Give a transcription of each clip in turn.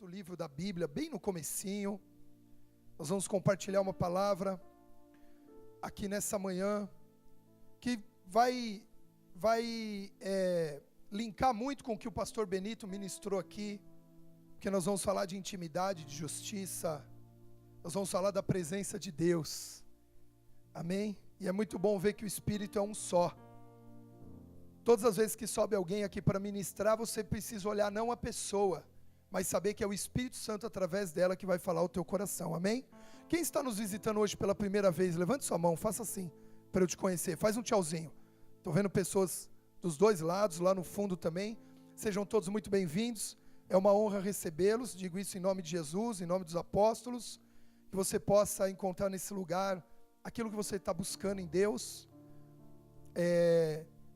quarto livro da Bíblia, bem no comecinho. Nós vamos compartilhar uma palavra aqui nessa manhã que vai linkar muito com o que o pastor Benito ministrou aqui, porque nós vamos falar de intimidade, de justiça, nós vamos falar da presença de Deus, amém? E é muito bom ver que o Espírito é um só. Todas as vezes que sobe alguém aqui para ministrar, você precisa olhar não a pessoa, mas saber que é o Espírito Santo através dela que vai falar o teu coração, amém? Quem está nos visitando hoje pela primeira vez, levante sua mão, faça assim, para eu te conhecer, faz um tchauzinho. Estou vendo pessoas dos dois lados, lá no fundo também, sejam todos muito bem-vindos, é uma honra recebê-los, digo isso em nome de Jesus, em nome dos apóstolos, que você possa encontrar nesse lugar aquilo que você está buscando em Deus.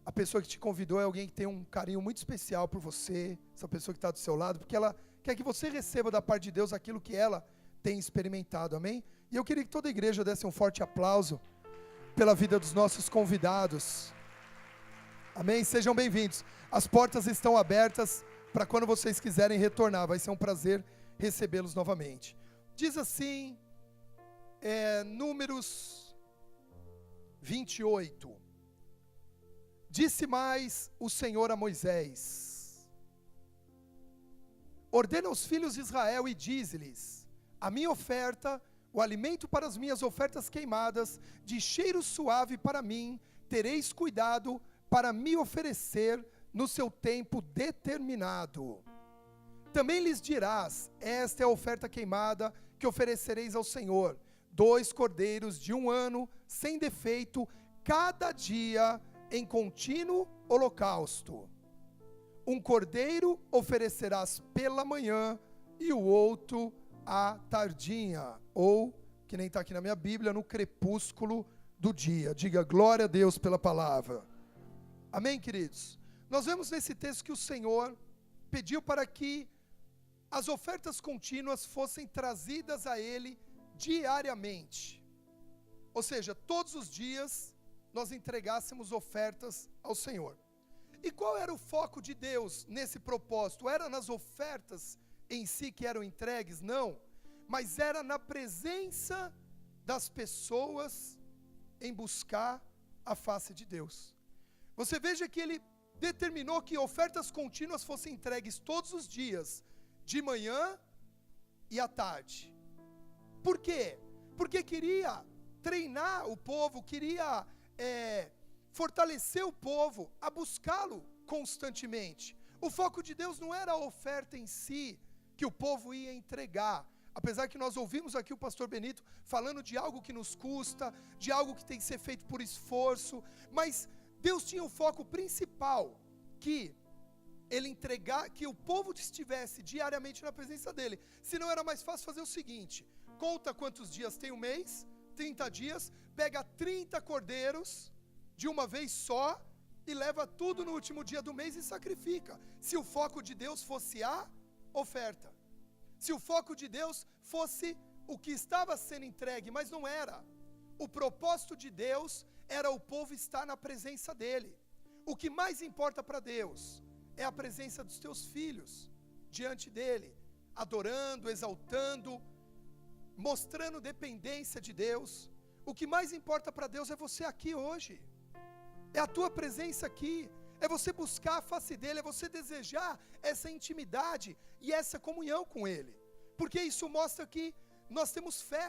A pessoa que te convidou é alguém que tem um carinho muito especial por você, essa pessoa que está do seu lado, porque ela quer que você receba da parte de Deus aquilo que ela tem experimentado, amém? E eu queria que toda a igreja desse um forte aplauso pela vida dos nossos convidados, amém? Sejam bem-vindos, as portas estão abertas para quando vocês quiserem retornar, vai ser um prazer recebê-los novamente. Diz assim, Números 28, disse mais o Senhor a Moisés: ordena aos filhos de Israel e dize-lhes: a minha oferta, o alimento para as minhas ofertas queimadas, de cheiro suave para mim, tereis cuidado para me oferecer no seu tempo determinado. Também lhes dirás: esta é a oferta queimada que oferecereis ao Senhor, 2 cordeiros de 1 ano, sem defeito, cada dia em contínuo holocausto. 1 cordeiro oferecerás pela manhã e o outro à tardinha, ou, que nem está aqui na minha Bíblia, no crepúsculo do dia. Diga glória a Deus pela palavra. Amém, queridos? Nós vemos nesse texto que o Senhor pediu para que as ofertas contínuas fossem trazidas a Ele diariamente. Ou seja, todos os dias nós entregássemos ofertas ao Senhor. E qual era o foco de Deus nesse propósito? Era nas ofertas em si que eram entregues? Não, mas era na presença das pessoas em buscar a face de Deus. Você veja que ele determinou que ofertas contínuas fossem entregues todos os dias, de manhã e à tarde. Por quê? Porque queria treinar o povo, queria fortalecer o povo a buscá-lo constantemente. O foco de Deus não era a oferta em si que o povo ia entregar, apesar que nós ouvimos aqui o pastor Benito falando de algo que nos custa, de algo que tem que ser feito por esforço, mas Deus tinha o foco principal, que ele entregar, que o povo estivesse diariamente na presença dele. Se não, era mais fácil fazer o seguinte: conta quantos dias tem um mês, 30 dias, pega 30 cordeiros de uma vez só e leva tudo no último dia do mês e sacrifica. Se o foco de Deus fosse a oferta, se o foco de Deus fosse o que estava sendo entregue, mas não era. O propósito de Deus era o povo estar na presença dele. O que mais importa para Deus é a presença dos teus filhos diante dele, adorando, exaltando, mostrando dependência de Deus. O que mais importa para Deus é você aqui hoje, é a tua presença aqui, é você buscar a face dele, é você desejar essa intimidade e essa comunhão com ele, porque isso mostra que nós temos fé,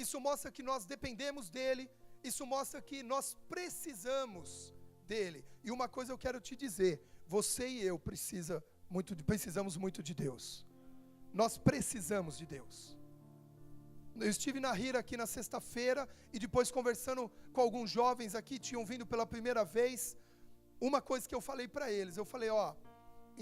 isso mostra que nós dependemos dele, isso mostra que nós precisamos dele. E uma coisa eu quero te dizer: você e eu precisamos muito de Deus. Nós precisamos de Deus. Eu estive na Hira aqui na sexta-feira e depois conversando com alguns jovens aqui, tinham vindo pela primeira vez. Uma coisa que eu falei para eles, eu falei: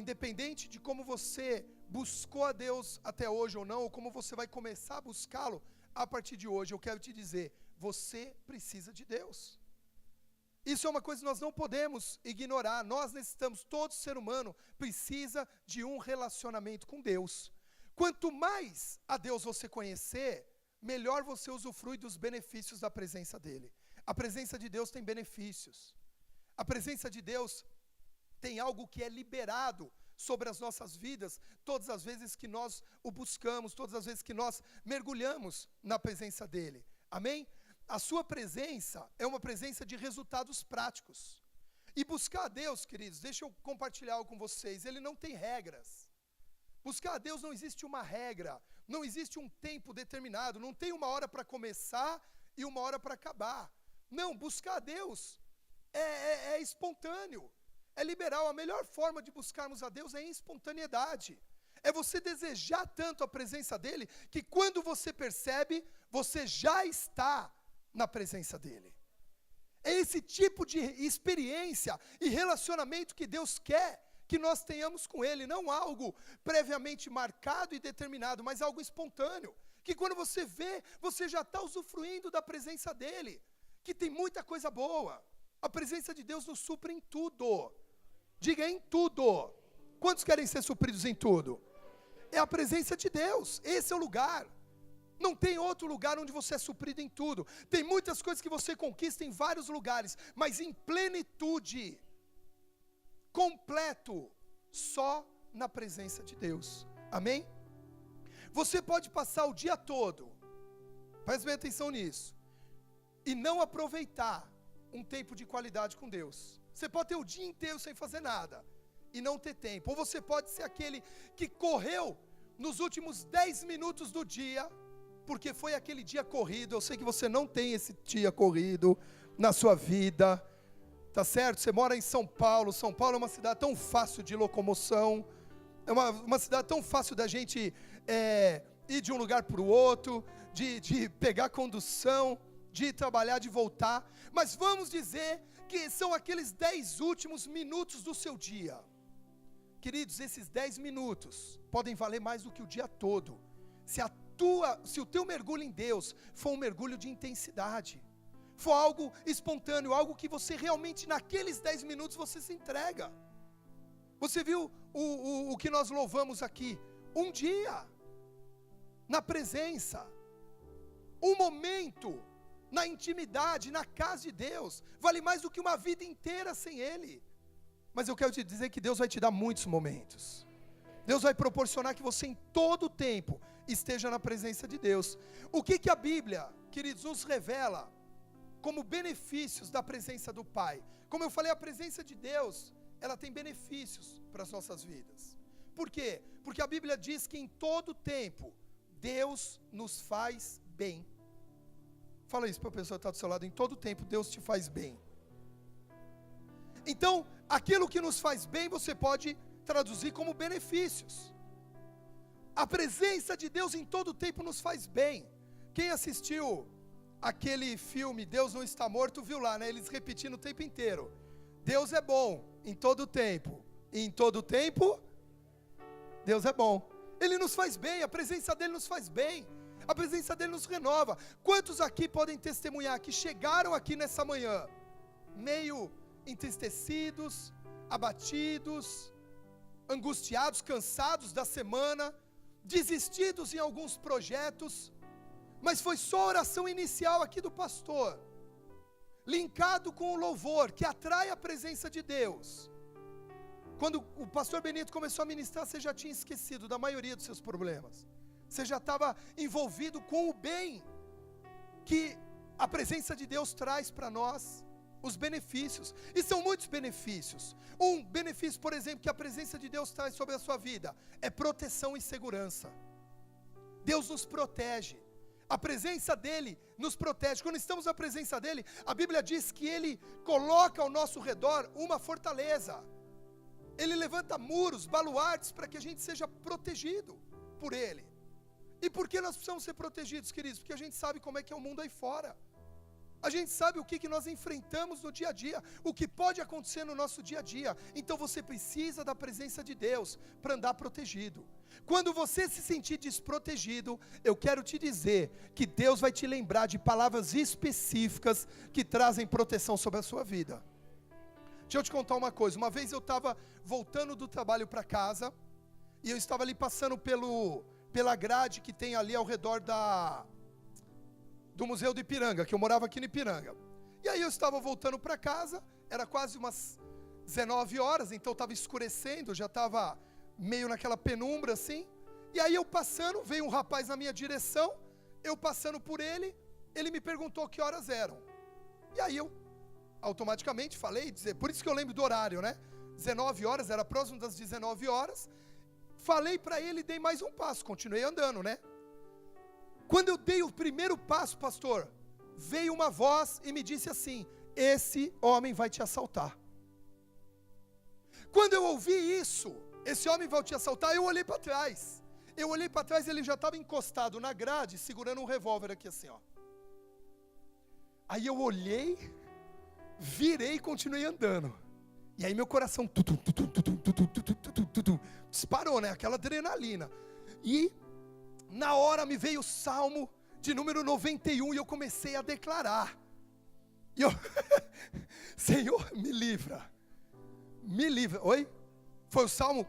independente de como você buscou a Deus até hoje ou não, ou como você vai começar a buscá-lo a partir de hoje, eu quero te dizer, você precisa de Deus. Isso é uma coisa que nós não podemos ignorar. Nós necessitamos, todo ser humano precisa de um relacionamento com Deus. Quanto mais a Deus você conhecer, melhor você usufrui dos benefícios da presença dele. A presença de Deus tem benefícios. A presença de Deus tem algo que é liberado sobre as nossas vidas, todas as vezes que nós o buscamos, todas as vezes que nós mergulhamos na presença dele. Amém? A sua presença é uma presença de resultados práticos. E buscar a Deus, queridos, deixa eu compartilhar algo com vocês, ele não tem regras. Buscar a Deus não existe uma regra, não existe um tempo determinado, não tem uma hora para começar e uma hora para acabar. Não, buscar a Deus é espontâneo, é liberal. A melhor forma de buscarmos a Deus é em espontaneidade. É você desejar tanto a presença dele, que quando você percebe, você já está na presença dele. É esse tipo de experiência e relacionamento que Deus quer que nós tenhamos com ele, não algo previamente marcado e determinado, mas algo espontâneo, que quando você vê, você já está usufruindo da presença dele, que tem muita coisa boa. A presença de Deus nos supre em tudo. Diga, em tudo. Quantos querem ser supridos em tudo? É a presença de Deus, esse é o lugar. Não tem outro lugar onde você é suprido em tudo. Tem muitas coisas que você conquista em vários lugares, mas em plenitude, completo, só na presença de Deus. Amém? Você pode passar o dia todo, preste bem atenção nisso, e não aproveitar um tempo de qualidade com Deus. Você pode ter o dia inteiro sem fazer nada e não ter tempo. Ou você pode ser aquele que correu nos últimos 10 minutos do dia, porque foi aquele dia corrido. Eu sei que você não tem esse dia corrido na sua vida, tá certo? Você mora em São Paulo. São Paulo é uma cidade tão fácil de locomoção, é uma cidade tão fácil da gente ir de um lugar para o outro, de pegar condução, de ir trabalhar, de voltar. Mas vamos dizer que são aqueles 10 últimos minutos do seu dia. Queridos, esses 10 minutos podem valer mais do que o dia todo, se o teu mergulho em Deus for um mergulho de intensidade, for algo espontâneo, algo que você realmente naqueles 10 minutos você se entrega. Você viu o que nós louvamos aqui? Um dia na presença, um momento na intimidade, na casa de Deus, vale mais do que uma vida inteira sem Ele. Mas eu quero te dizer que Deus vai te dar muitos momentos. Deus vai proporcionar que você em todo o tempo esteja na presença de Deus. O que a Bíblia, queridos, nos revela como benefícios da presença do Pai? Como eu falei, a presença de Deus, ela tem benefícios para as nossas vidas. Por quê? Porque a Bíblia diz que em todo tempo Deus nos faz bem. Fala isso para a pessoa que está do seu lado. Em todo tempo Deus te faz bem. Então, aquilo que nos faz bem, você pode traduzir como benefícios. A presença de Deus em todo tempo nos faz bem. Quem assistiu aquele filme Deus Não Está Morto, viu lá, né? Eles repetindo o tempo inteiro. Deus é bom em todo tempo. E em todo tempo, Deus é bom. Ele nos faz bem, a presença dele nos faz bem. A presença dele nos renova. Quantos aqui podem testemunhar que chegaram aqui nessa manhã meio entristecidos, abatidos, angustiados, cansados da semana, desistidos em alguns projetos, mas foi só a oração inicial aqui do pastor, linkado com o louvor, que atrai a presença de Deus. Quando o pastor Benito começou a ministrar, você já tinha esquecido da maioria dos seus problemas, você já estava envolvido com o bem que a presença de Deus traz para nós. Os benefícios, e são muitos benefícios. Um benefício, por exemplo, que a presença de Deus traz sobre a sua vida, é proteção e segurança. Deus nos protege, a presença dEle nos protege. Quando estamos na presença dEle, a Bíblia diz que Ele coloca ao nosso redor uma fortaleza. Ele levanta muros, baluartes, para que a gente seja protegido por Ele. E por que nós precisamos ser protegidos, queridos? Porque a gente sabe como é que é o mundo aí fora. A gente sabe o que nós enfrentamos no dia a dia, o que pode acontecer no nosso dia a dia. Então você precisa da presença de Deus para andar protegido. Quando você se sentir desprotegido, eu quero te dizer que Deus vai te lembrar de palavras específicas que trazem proteção sobre a sua vida. Deixa eu te contar uma coisa. Uma vez eu estava voltando do trabalho para casa, e eu estava ali passando pela grade que tem ali ao redor do Museu do Ipiranga, que eu morava aqui no Ipiranga. E aí eu estava voltando para casa, era quase umas 19 horas, então estava escurecendo, já estava meio naquela penumbra assim. E aí eu passando, veio um rapaz na minha direção, eu passando por ele, ele me perguntou que horas eram. E aí eu automaticamente falei, por isso que eu lembro do horário, né? 19 horas, era próximo das 19 horas. Falei para ele, dei mais um passo, continuei andando, né? Quando eu dei o primeiro passo, pastor, veio uma voz e me disse assim: esse homem vai te assaltar. Quando eu ouvi isso, esse homem vai te assaltar, eu olhei para trás. Eu olhei para trás, ele já estava encostado na grade, segurando um revólver aqui assim, ó. Aí eu olhei, virei e continuei andando. E aí meu coração disparou, né? Aquela adrenalina. E na hora me veio o Salmo de número 91 e eu comecei a declarar. E eu, Senhor, me livra. Me livra. Oi? Foi o Salmo?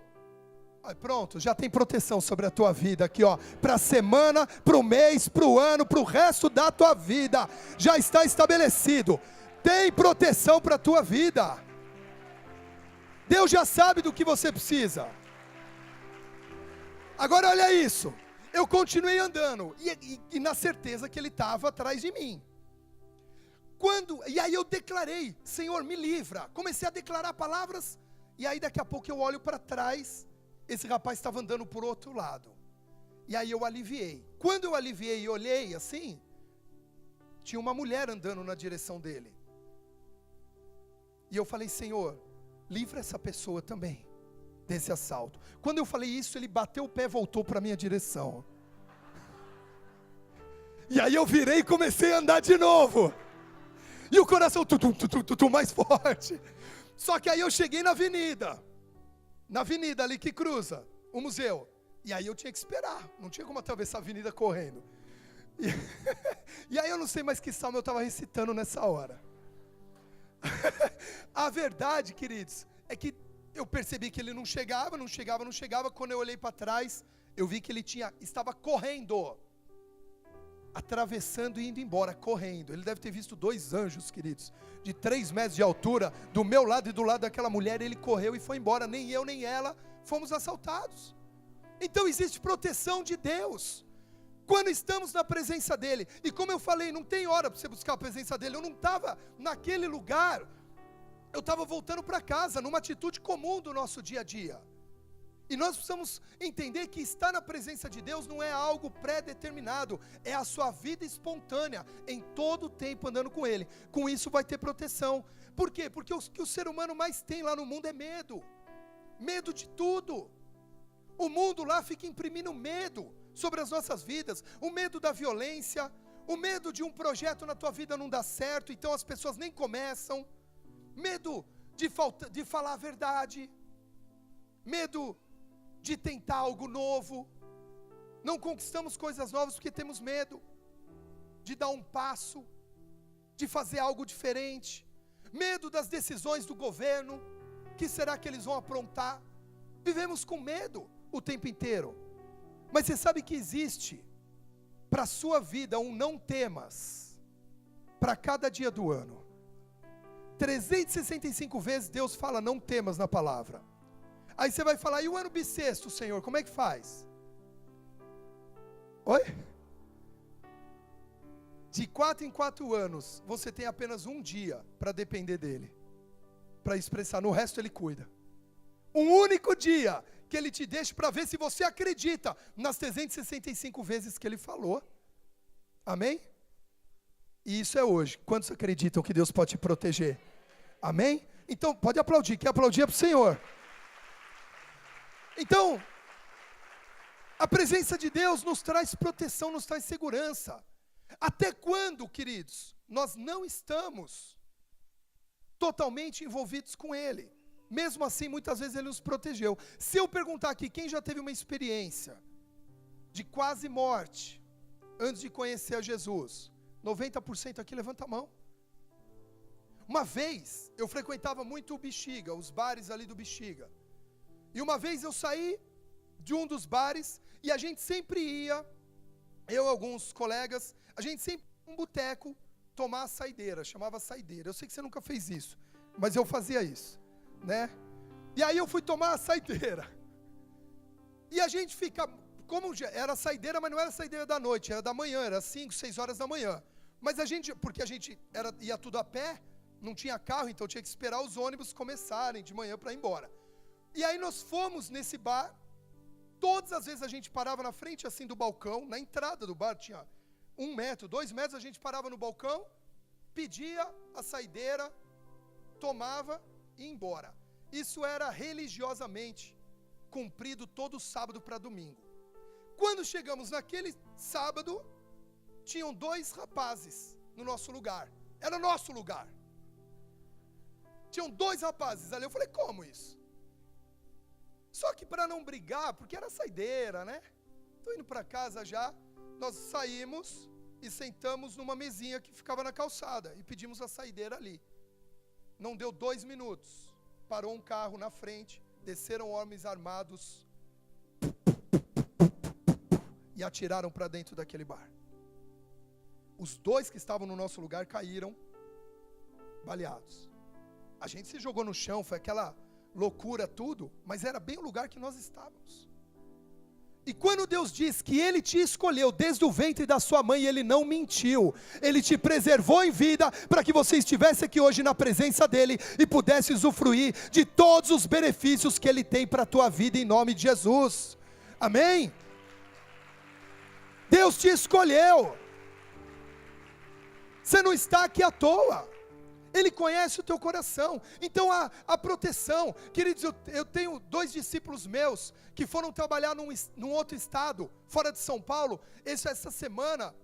Aí pronto, já tem proteção sobre a tua vida aqui, ó. Para a semana, para o mês, para o ano, para o resto da tua vida. Já está estabelecido. Tem proteção para a tua vida. Deus já sabe do que você precisa. Agora olha isso. Eu continuei andando. E na certeza que ele estava atrás de mim. E aí eu declarei: Senhor, me livra. Comecei a declarar palavras. E aí daqui a pouco eu olho para trás. Esse rapaz estava andando por outro lado. E aí eu aliviei. Quando eu aliviei e olhei assim, tinha uma mulher andando na direção dele. E eu falei: Senhor, livra essa pessoa também desse assalto. Quando eu falei isso, ele bateu o pé e voltou para a minha direção. E aí eu virei e comecei a andar de novo. E o coração mais forte. Só que aí eu cheguei na avenida ali que cruza o museu. E aí eu tinha que esperar, não tinha como atravessar a avenida correndo. E aí eu não sei mais que salmo eu estava recitando nessa hora. A verdade, queridos, é que eu percebi que ele não chegava. Quando eu olhei para trás, eu vi que ele estava correndo, atravessando e indo embora, correndo. Ele deve ter visto 2 anjos, queridos, de 3 metros de altura, do meu lado e do lado daquela mulher. Ele correu e foi embora. Nem eu, nem ela fomos assaltados. Então existe proteção de Deus quando estamos na presença dEle. E como eu falei, não tem hora para você buscar a presença dEle. Eu não estava naquele lugar, eu estava voltando para casa, numa atitude comum do nosso dia a dia. E nós precisamos entender que estar na presença de Deus não é algo pré-determinado, é a sua vida espontânea, em todo o tempo andando com Ele. Com isso vai ter proteção. Por quê? Porque o que o ser humano mais tem lá no mundo é medo. Medo de tudo. O mundo lá fica imprimindo medo sobre as nossas vidas. O medo da violência, o medo de um projeto na tua vida não dar certo, então as pessoas nem começam. Medo de falar a verdade. Medo de tentar algo novo. Não conquistamos coisas novas porque temos medo de dar um passo, de fazer algo diferente. Medo das decisões do governo. O que será que eles vão aprontar? Vivemos com medo o tempo inteiro. Mas você sabe que existe para a sua vida um não temas para cada dia do ano. 365 vezes Deus fala não temas na palavra. Aí você vai falar: e o ano bissexto, Senhor, como é que faz? Oi? De 4 em 4 anos, você tem apenas um dia para depender dEle, para expressar. No resto Ele cuida. Um único dia que Ele te deixa para ver se você acredita nas 365 vezes que Ele falou. Amém? E isso é hoje. Quantos acreditam que Deus pode te proteger? Amém? Então, pode aplaudir. Quer aplaudir é para o Senhor. Então, a presença de Deus nos traz proteção, nos traz segurança. Até quando, queridos, nós não estamos totalmente envolvidos com Ele? Mesmo assim, muitas vezes Ele nos protegeu. Se eu perguntar aqui, quem já teve uma experiência de quase morte antes de conhecer a Jesus? 90% aqui, levanta a mão. Uma vez, eu frequentava muito o Bexiga, os bares ali do Bexiga. E uma vez eu saí de um dos bares e a gente sempre ia, eu e alguns colegas, a gente sempre ia um boteco tomar a saideira, chamava saideira. Eu sei que você nunca fez isso, mas eu fazia isso, né? E aí eu fui tomar a saideira. E a gente fica, como era saideira, mas não era saideira da noite, era da manhã, era 5, 6 horas da manhã. Mas a gente, porque a gente ia tudo a pé, não tinha carro, então tinha que esperar os ônibus começarem de manhã para ir embora. E aí nós fomos nesse bar, todas as vezes a gente parava na frente assim do balcão, na entrada do bar, tinha 1 metro, 2 metros, a gente parava no balcão, pedia a saideira, tomava e ia embora. Isso era religiosamente cumprido todo sábado para domingo. Quando chegamos naquele sábado, tinham 2 rapazes no nosso lugar. Era nosso lugar. Tinham 2 rapazes ali. Eu falei, como isso? Só que para não brigar, porque era saideira, né? Estou indo para casa já. Nós saímos e sentamos numa mesinha que ficava na calçada. E pedimos a saideira ali. Não deu 2 minutos. Parou um carro na frente. Desceram homens armados. E atiraram para dentro daquele bar. Os 2 que estavam no nosso lugar caíram baleados. A gente se jogou no chão, foi aquela loucura tudo, mas era bem o lugar que nós estávamos. E quando Deus diz que Ele te escolheu desde o ventre da sua mãe, Ele não mentiu, Ele te preservou em vida, para que você estivesse aqui hoje na presença dEle, e pudesse usufruir de todos os benefícios que Ele tem para a tua vida, em nome de Jesus, amém? Deus te escolheu, você não está aqui à toa, Ele conhece o teu coração. Então a proteção, queridos, eu tenho 2 discípulos meus, que foram trabalhar num outro estado, fora de São Paulo, essa semana,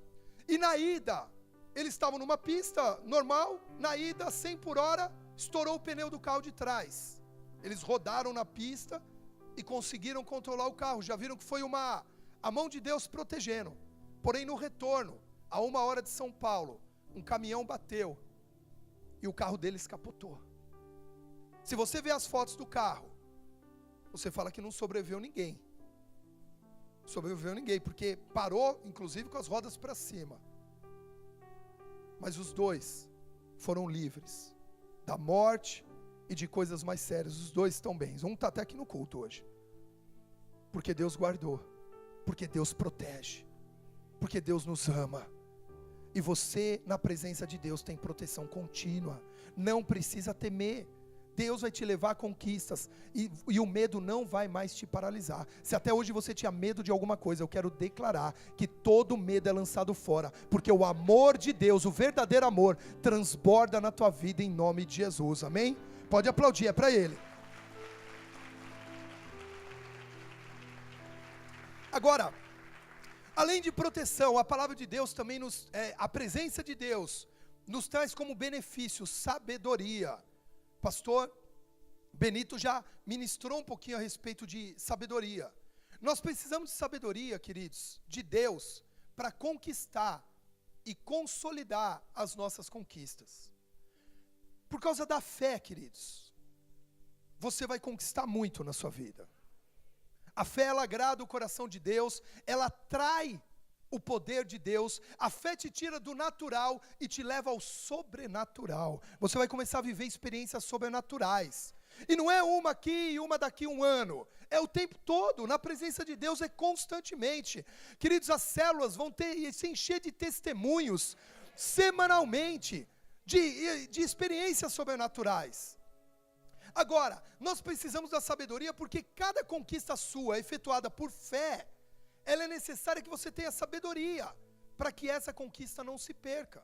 e na ida, eles estavam numa pista normal, na ida, 100 por hora, estourou o pneu do carro de trás, eles rodaram na pista, e conseguiram controlar o carro, já viram que foi a mão de Deus protegendo, porém no retorno, a 1 hora de São Paulo, um caminhão bateu, e o carro deles capotou. Se você vê as fotos do carro, você fala que não sobreviveu ninguém. Sobreviveu ninguém, porque parou, inclusive, com as rodas para cima. Mas os 2 foram livres da morte e de coisas mais sérias. Os 2 estão bem. Um está até aqui no culto hoje. Porque Deus guardou. Porque Deus protege. Porque Deus nos ama. E você, na presença de Deus, tem proteção contínua. Não precisa temer. Deus vai te levar a conquistas. E o medo não vai mais te paralisar. Se até hoje você tinha medo de alguma coisa, eu quero declarar que todo medo é lançado fora. Porque o amor de Deus, o verdadeiro amor, transborda na tua vida em nome de Jesus. Amém? Pode aplaudir, é para Ele. Agora, além de proteção, a palavra de Deus também a presença de Deus nos traz como benefício sabedoria. Pastor Benito já ministrou um pouquinho a respeito de sabedoria. Nós precisamos de sabedoria, queridos, de Deus, para conquistar e consolidar as nossas conquistas. Por causa da fé, queridos, você vai conquistar muito na sua vida. A fé, ela agrada o coração de Deus, ela atrai o poder de Deus, a fé te tira do natural e te leva ao sobrenatural. Você vai começar a viver experiências sobrenaturais. E não é uma aqui e uma daqui 1 ano, é o tempo todo, na presença de Deus é constantemente. Queridos, as células vão se encher de testemunhos, semanalmente, de experiências sobrenaturais. Agora, nós precisamos da sabedoria porque cada conquista sua, efetuada por fé, ela é necessária que você tenha sabedoria, para que essa conquista não se perca.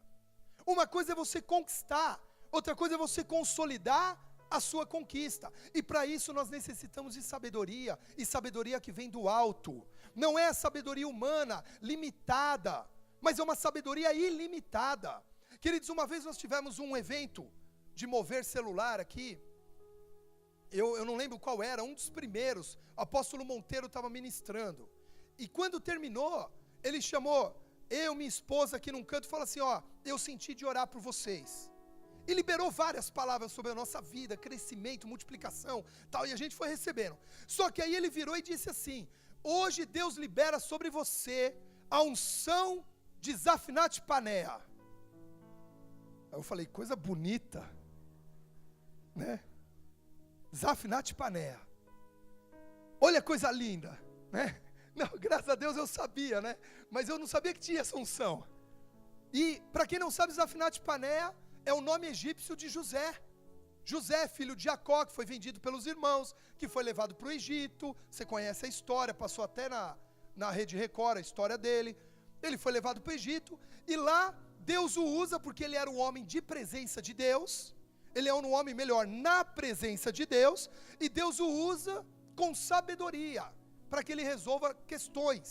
Uma coisa é você conquistar, outra coisa é você consolidar a sua conquista. E para isso nós necessitamos de sabedoria, e sabedoria que vem do alto. Não é a sabedoria humana, limitada, mas é uma sabedoria ilimitada. Queridos, uma vez nós tivemos um evento de mover celular aqui, eu não lembro qual era, um dos primeiros, o apóstolo Monteiro estava ministrando. E quando terminou, ele chamou minha esposa aqui num canto e falou assim, eu senti de orar por vocês. E liberou várias palavras sobre a nossa vida, crescimento, multiplicação, tal, e a gente foi recebendo. Só que aí ele virou e disse assim, hoje Deus libera sobre você a unção de Zafinat Paneah. Aí eu falei, coisa bonita, né? Zafinat Paneah. Olha a coisa linda. né? Não, graças a Deus eu sabia, né? Mas eu não sabia que tinha essa unção. E, para quem não sabe, Zafinat Paneah é o nome egípcio de José. José, filho de Jacó, que foi vendido pelos irmãos, que foi levado para o Egito. Você conhece a história, passou até na Rede Record a história dele. Ele foi levado para o Egito, e lá Deus o usa porque ele era um homem de presença de Deus. Ele é um homem melhor na presença de Deus, e Deus o usa com sabedoria, para que ele resolva questões.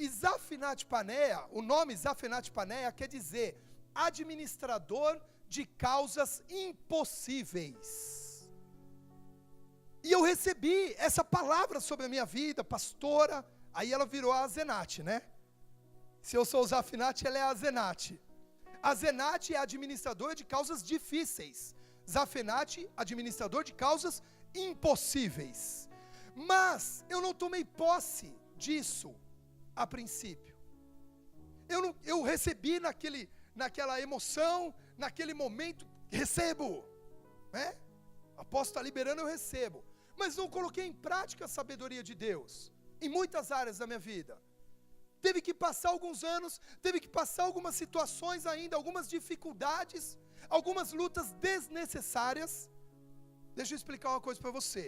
E Zafinat Paneah, o nome Zafinat Paneah quer dizer administrador de causas impossíveis. E eu recebi essa palavra sobre a minha vida, pastora. Aí ela virou a Azenat, né? Se eu sou o Zafinat, ela é a Azenat. Azenat é administrador de causas difíceis. Zafinat, administrador de causas impossíveis. Mas eu não tomei posse disso a princípio. Eu recebi naquela emoção, naquele momento, recebo, né? O apóstolo está liberando, eu recebo. Mas não coloquei em prática a sabedoria de Deus, em muitas áreas da minha vida. Teve que passar alguns anos, teve que passar algumas situações ainda, algumas dificuldades, algumas lutas desnecessárias. Deixa eu explicar uma coisa para você.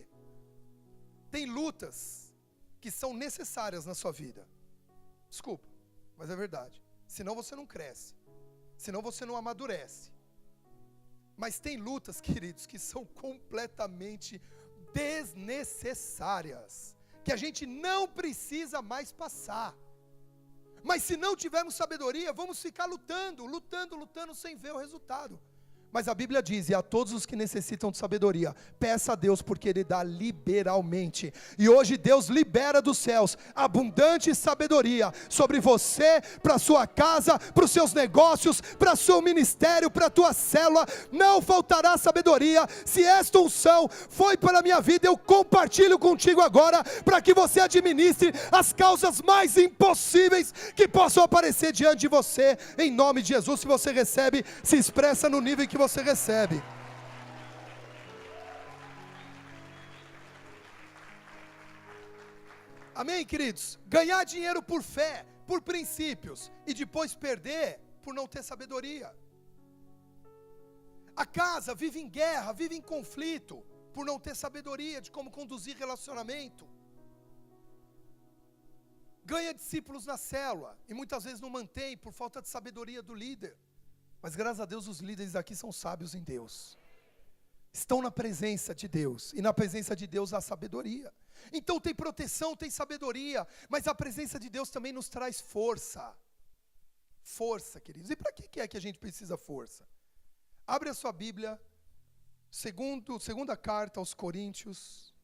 Tem lutas que são necessárias na sua vida. Desculpa, mas é verdade. Senão você não cresce. Senão você não amadurece. Mas tem lutas, queridos, que são completamente desnecessárias, que a gente não precisa mais passar. Mas se não tivermos sabedoria, vamos ficar lutando sem ver o resultado. Mas a Bíblia diz, e a todos os que necessitam de sabedoria, peça a Deus, porque Ele dá liberalmente. E hoje Deus libera dos céus abundante sabedoria sobre você, para a sua casa, para os seus negócios, para o seu ministério, para a tua célula. Não faltará sabedoria. Se esta unção foi para a minha vida, eu compartilho contigo agora, para que você administre as causas mais impossíveis que possam aparecer diante de você, em nome de Jesus. Se você recebe, se expressa no nível que você recebe. Amém, queridos? Ganhar dinheiro por fé, por princípios, e depois perder por não ter sabedoria. A casa vive em guerra, vive em conflito, por não ter sabedoria de como conduzir relacionamento. Ganha discípulos na célula, e muitas vezes não mantém por falta de sabedoria do líder. Mas graças a Deus os líderes aqui são sábios em Deus. Estão na presença de Deus. E na presença de Deus há sabedoria. Então tem proteção, tem sabedoria. Mas a presença de Deus também nos traz força. Força, queridos. E para que é que a gente precisa força? Abre a sua Bíblia. Segunda carta aos Coríntios.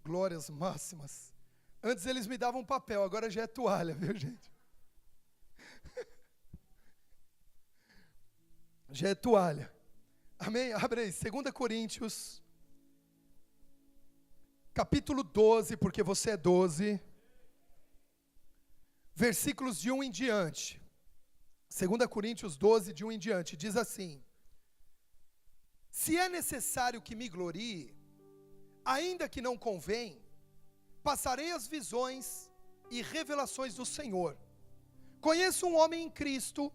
Glórias máximas. Antes eles me davam papel, agora já é toalha, viu, gente? Já é toalha. Amém? Abre aí, 2 Coríntios, capítulo 12, porque você é 12, versículos de 1 em diante. 2 Coríntios 12, de 1 em diante, diz assim: se é necessário que me glorie, ainda que não convém, passarei as visões e revelações do Senhor. Conheço um homem em Cristo,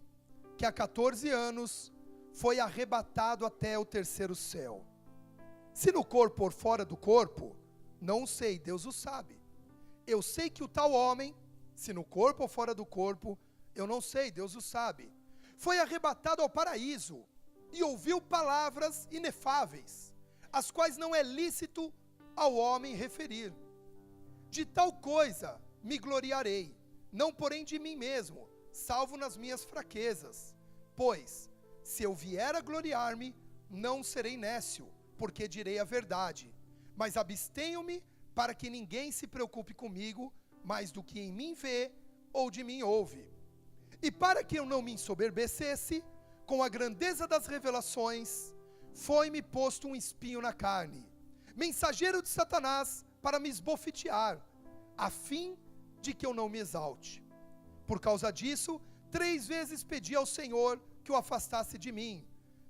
que há 14 anos foi arrebatado até o terceiro céu. Se no corpo ou fora do corpo, não sei, Deus o sabe. Eu sei que o tal homem, se no corpo ou fora do corpo, eu não sei, Deus o sabe, foi arrebatado ao paraíso e ouviu palavras inefáveis, as quais não é lícito ao homem referir. De tal coisa me gloriarei, não porém de mim mesmo, salvo nas minhas fraquezas. Pois, se eu vier a gloriar-me, não serei nécio, porque direi a verdade. Mas abstenho-me para que ninguém se preocupe comigo, mais do que em mim vê ou de mim ouve. E para que eu não me ensoberbecesse, com a grandeza das revelações, foi-me posto um espinho na carne, mensageiro de Satanás, para me esbofetear, a fim de que eu não me exalte. Por causa disso, 3 vezes pedi ao Senhor que o afastasse de mim.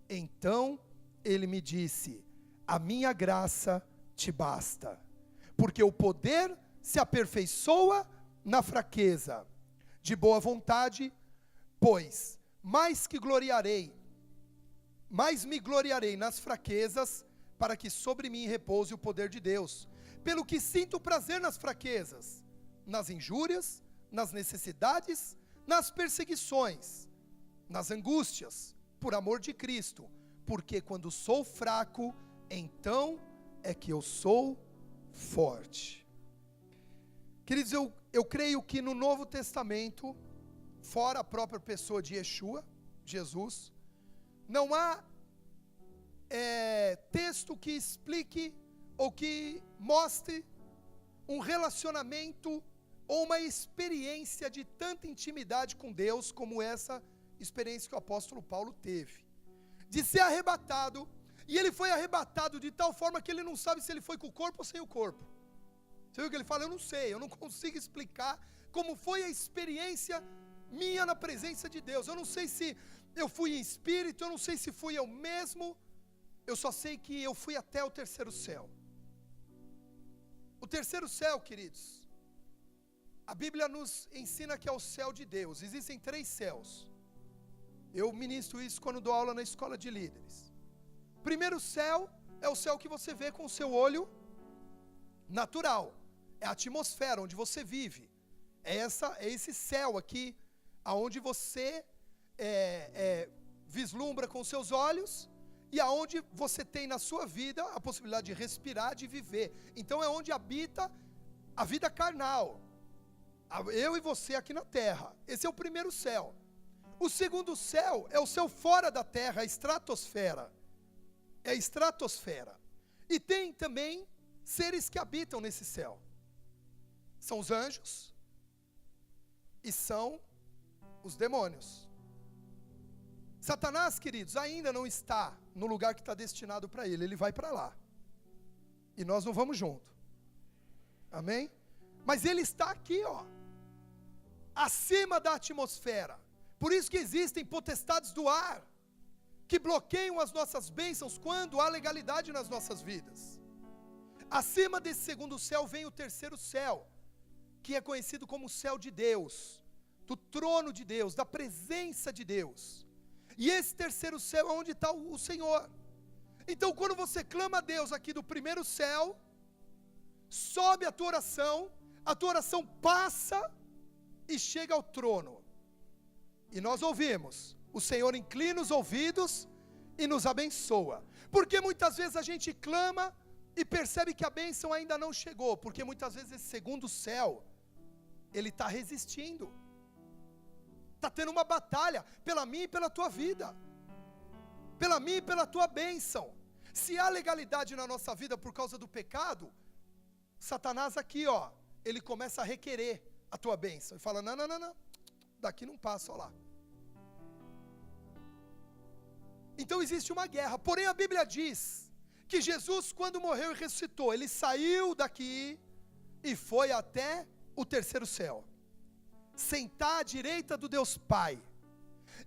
Então ele me disse: a minha graça te basta, porque o poder se aperfeiçoa na fraqueza. De boa vontade, pois, mais me gloriarei nas fraquezas, para que sobre mim repouse o poder de Deus. Pelo que sinto prazer nas fraquezas, nas injúrias, nas necessidades, nas perseguições, nas angústias, por amor de Cristo, porque quando sou fraco, então é que eu sou forte. Queridos, eu creio que no Novo Testamento, fora a própria pessoa de Yeshua, Jesus, não há texto que explique ou que mostre um relacionamento ou uma experiência de tanta intimidade com Deus como essa experiência que o apóstolo Paulo teve, de ser arrebatado, e ele foi arrebatado de tal forma que ele não sabe se ele foi com o corpo ou sem o corpo. Você viu o que ele fala? Eu não sei, eu não consigo explicar como foi a experiência minha na presença de Deus. Eu não sei se eu fui em espírito, eu não sei se fui eu mesmo, eu só sei que eu fui até o terceiro céu. O terceiro céu, queridos, a Bíblia nos ensina que é o céu de Deus. Existem 3 céus. Eu ministro isso quando dou aula na escola de líderes. O primeiro céu é o céu que você vê com o seu olho natural. É a atmosfera onde você vive. É esse céu aqui, aonde você vislumbra com seus olhos e aonde você tem na sua vida a possibilidade de respirar, de viver. Então é onde habita a vida carnal. Eu e você aqui na terra. Esse é o primeiro céu. O segundo céu é o céu fora da terra, a estratosfera. É a estratosfera. E tem também seres que habitam nesse céu. São os anjos e são os demônios. Satanás, queridos, ainda não está no lugar que está destinado para ele. Ele vai para lá. E nós não vamos junto. Amém? Mas ele está aqui, ó, acima da atmosfera. Por isso que existem potestades do ar, que bloqueiam as nossas bênçãos quando há legalidade nas nossas vidas. Acima desse segundo céu vem o terceiro céu, que é conhecido como o céu de Deus, do trono de Deus, da presença de Deus. E esse terceiro céu é onde está o Senhor. Então quando você clama a Deus aqui do primeiro céu, sobe a tua oração passa e chega ao trono. E nós ouvimos, o Senhor inclina os ouvidos e nos abençoa. Porque muitas vezes a gente clama e percebe que a bênção ainda não chegou, porque muitas vezes esse segundo céu, ele está resistindo. Está tendo uma batalha pela minha e pela tua vida, pela minha e pela tua bênção. Se há legalidade na nossa vida por causa do pecado, Satanás aqui, ó, ele começa a requerer a tua bênção, e fala, não, daqui não passa, ó lá. Então existe uma guerra, porém a Bíblia diz, que Jesus quando morreu e ressuscitou, ele saiu daqui, e foi até o terceiro céu, sentar à direita do Deus Pai.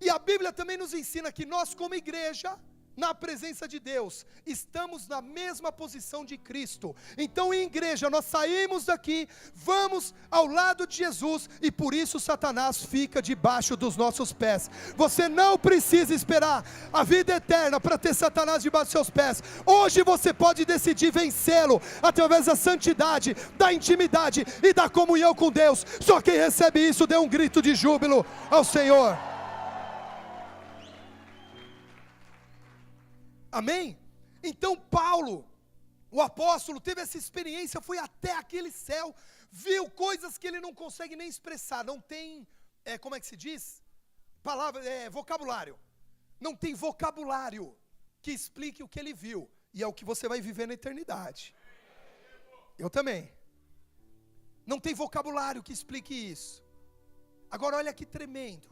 E a Bíblia também nos ensina que nós como igreja, na presença de Deus, estamos na mesma posição de Cristo. Então em igreja nós saímos daqui, vamos ao lado de Jesus, e por isso Satanás fica debaixo dos nossos pés. Você não precisa esperar a vida eterna para ter Satanás debaixo dos seus pés. Hoje você pode decidir vencê-lo, através da santidade, da intimidade e da comunhão com Deus. Só quem recebe isso, dê um grito de júbilo ao Senhor. Amém? Então Paulo, o apóstolo, teve essa experiência, foi até aquele céu, viu coisas que ele não consegue nem expressar, não tem, como é que se diz? Vocabulário. Não tem vocabulário que explique o que ele viu, e é o que você vai viver na eternidade. Eu também. Não tem vocabulário que explique isso. Agora olha que tremendo.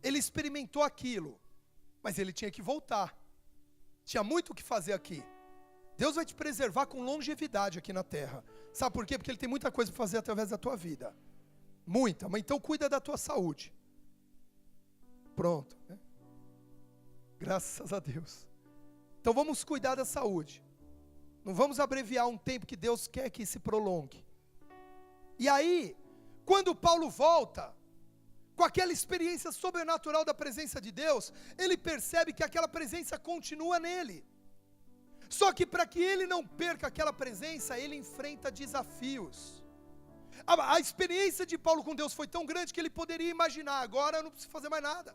Ele experimentou aquilo, mas ele tinha que voltar. Tinha muito o que fazer aqui. Deus vai te preservar com longevidade aqui na terra. Sabe por quê? Porque Ele tem muita coisa para fazer através da tua vida. Muita, mas então cuida da tua saúde. Pronto, né? Graças a Deus. Então vamos cuidar da saúde. Não vamos abreviar um tempo que Deus quer que se prolongue. E aí, quando Paulo volta, com aquela experiência sobrenatural da presença de Deus, ele percebe que aquela presença continua nele. Só que para que ele não perca aquela presença, ele enfrenta desafios. A experiência de Paulo com Deus foi tão grande que ele poderia imaginar, agora eu não preciso fazer mais nada.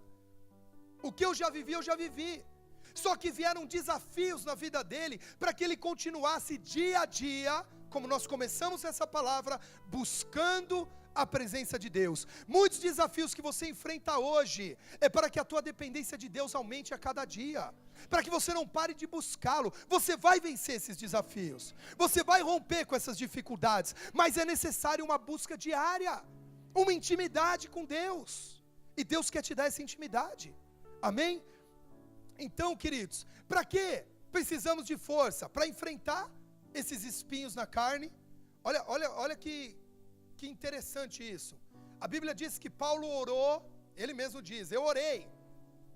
O que eu já vivi, eu já vivi. Só que vieram desafios na vida dele, para que ele continuasse dia a dia, como nós começamos essa palavra, buscando a presença de Deus. Muitos desafios que você enfrenta hoje, é para que a tua dependência de Deus aumente a cada dia, para que você não pare de buscá-lo. Você vai vencer esses desafios, você vai romper com essas dificuldades, mas é necessário uma busca diária, uma intimidade com Deus, e Deus quer te dar essa intimidade, amém? Então, queridos, para que precisamos de força? Para enfrentar esses espinhos na carne. Olha que interessante isso. A Bíblia diz que Paulo orou, ele mesmo diz, eu orei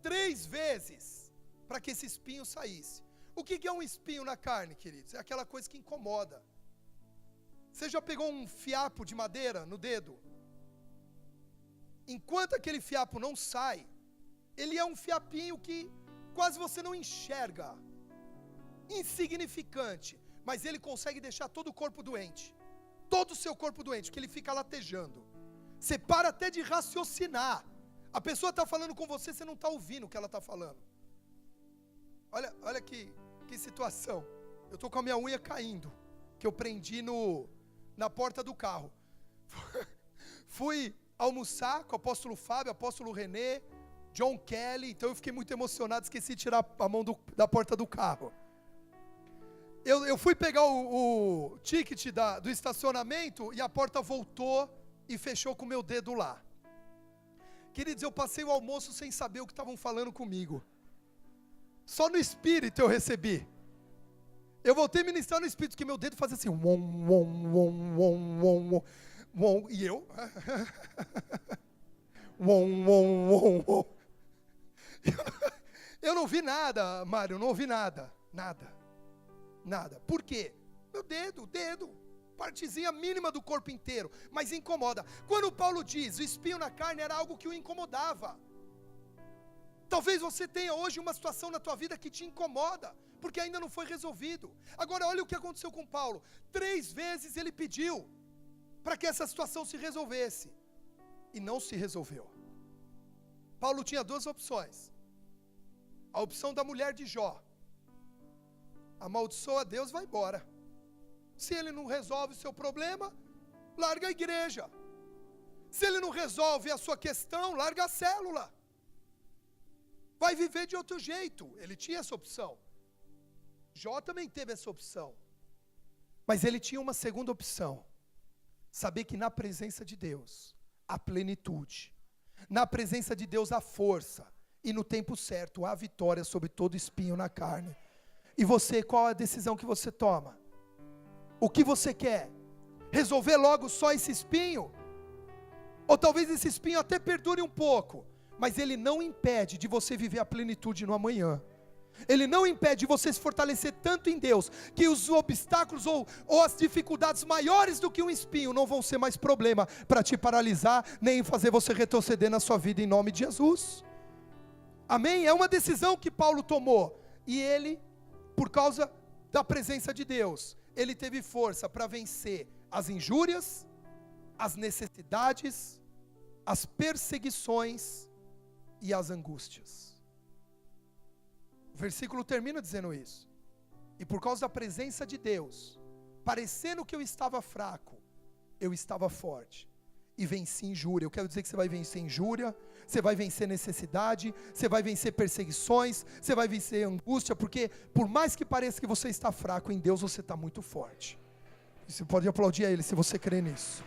3 vezes para que esse espinho saísse. O que é um espinho na carne, queridos? É aquela coisa que incomoda. Você já pegou um fiapo de madeira no dedo? Enquanto aquele fiapo não sai, ele é um fiapinho que quase você não enxerga, insignificante, mas ele consegue deixar todo o corpo doente, todo o seu corpo doente, porque ele fica latejando. Você para até de raciocinar. A pessoa está falando com você, você não está ouvindo o que ela está falando. Olha que situação. Eu estou com a minha unha caindo, que eu prendi na porta do carro. Fui almoçar com o apóstolo Fábio, apóstolo Renê, John Kelly, então eu fiquei muito emocionado, esqueci de tirar a mão da porta do carro. Eu fui pegar o ticket do estacionamento e a porta voltou e fechou com o meu dedo lá. Queridos, eu passei o almoço sem saber o que estavam falando comigo. Só no espírito eu recebi. Eu voltei a ministrar no espírito, que meu dedo fazia assim, e eu... Eu não vi nada, Mário, não ouvi nada. Por quê? Meu dedo, partezinha mínima do corpo inteiro, mas incomoda. Quando Paulo diz, o espinho na carne era algo que o incomodava. Talvez você tenha hoje uma situação na tua vida que te incomoda, porque ainda não foi resolvido. Agora olha o que aconteceu com Paulo. 3 vezes ele pediu para que essa situação se resolvesse, e não se resolveu. Paulo tinha 2 opções. A opção da mulher de Jó: amaldiçoa Deus, vai embora. Se ele não resolve o seu problema, larga a igreja. Se ele não resolve a sua questão, larga a célula. Vai viver de outro jeito. Ele tinha essa opção. Jó também teve essa opção. Mas ele tinha uma segunda opção: saber que na presença de Deus há plenitude. Na presença de Deus há força. E no tempo certo há vitória sobre todo espinho na carne. E você, qual é a decisão que você toma? O que você quer? Resolver logo só esse espinho? Ou talvez esse espinho até perdure um pouco, mas ele não impede de você viver a plenitude no amanhã. Ele não impede de você se fortalecer tanto em Deus, que os obstáculos ou as dificuldades maiores do que um espinho não vão ser mais problema para te paralisar, nem fazer você retroceder na sua vida em nome de Jesus. Amém? É uma decisão que Paulo tomou, e ele, por causa da presença de Deus, ele teve força para vencer as injúrias, as necessidades, as perseguições e as angústias. O versículo termina dizendo isso. E por causa da presença de Deus, parecendo que eu estava fraco, eu estava forte e venci injúria. Eu quero dizer que você vai vencer injúria, você vai vencer necessidade, você vai vencer perseguições, você vai vencer angústia, porque por mais que pareça que você está fraco, em Deus você está muito forte. Você pode aplaudir a Ele se você crê nisso.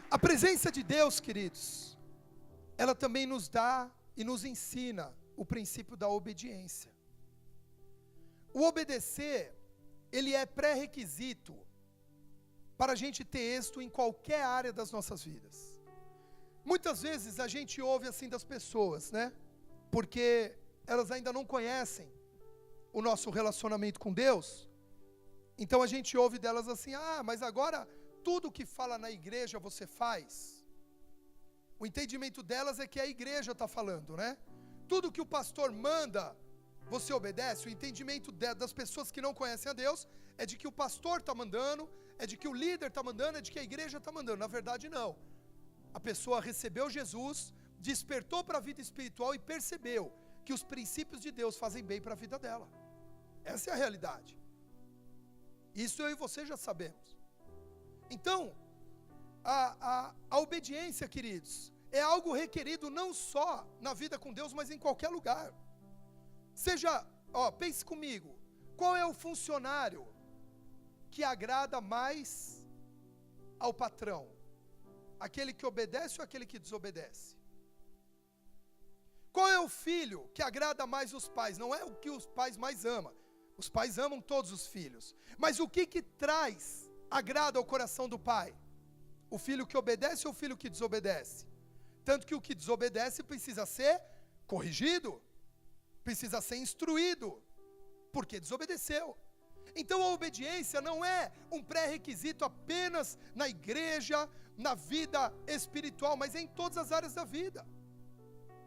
A presença de Deus, queridos, ela também nos dá e nos ensina o princípio da obediência. O obedecer, ele é pré-requisito para a gente ter êxito em qualquer área das nossas vidas. Muitas vezes a gente ouve assim das pessoas, né? Porque elas ainda não conhecem o nosso relacionamento com Deus, Então a gente ouve delas assim, mas agora tudo que fala na igreja você faz. O entendimento delas é que a igreja está falando, né? Tudo que o pastor manda, você obedece. O entendimento das pessoas que não conhecem a Deus é de que o pastor está mandando, é de que o líder está mandando, é de que a igreja está mandando. Na verdade, não. A pessoa recebeu Jesus, despertou para a vida espiritual e percebeu que os princípios de Deus fazem bem para a vida dela. Essa é a realidade. Isso eu e você já sabemos. Então, a obediência, queridos, é algo requerido não só na vida com Deus, mas em qualquer lugar. Seja, pense comigo, qual é o funcionário que agrada mais ao patrão? Aquele que obedece ou aquele que desobedece? Qual é o filho que agrada mais os pais? Não é o que os pais mais amam. Os pais amam todos os filhos. Mas o que traz agrado ao coração do pai? O filho que obedece ou o filho que desobedece? Tanto que o que desobedece precisa ser corrigido, precisa ser instruído, porque desobedeceu. Então a obediência não é um pré-requisito apenas na igreja, na vida espiritual, mas é em todas as áreas da vida.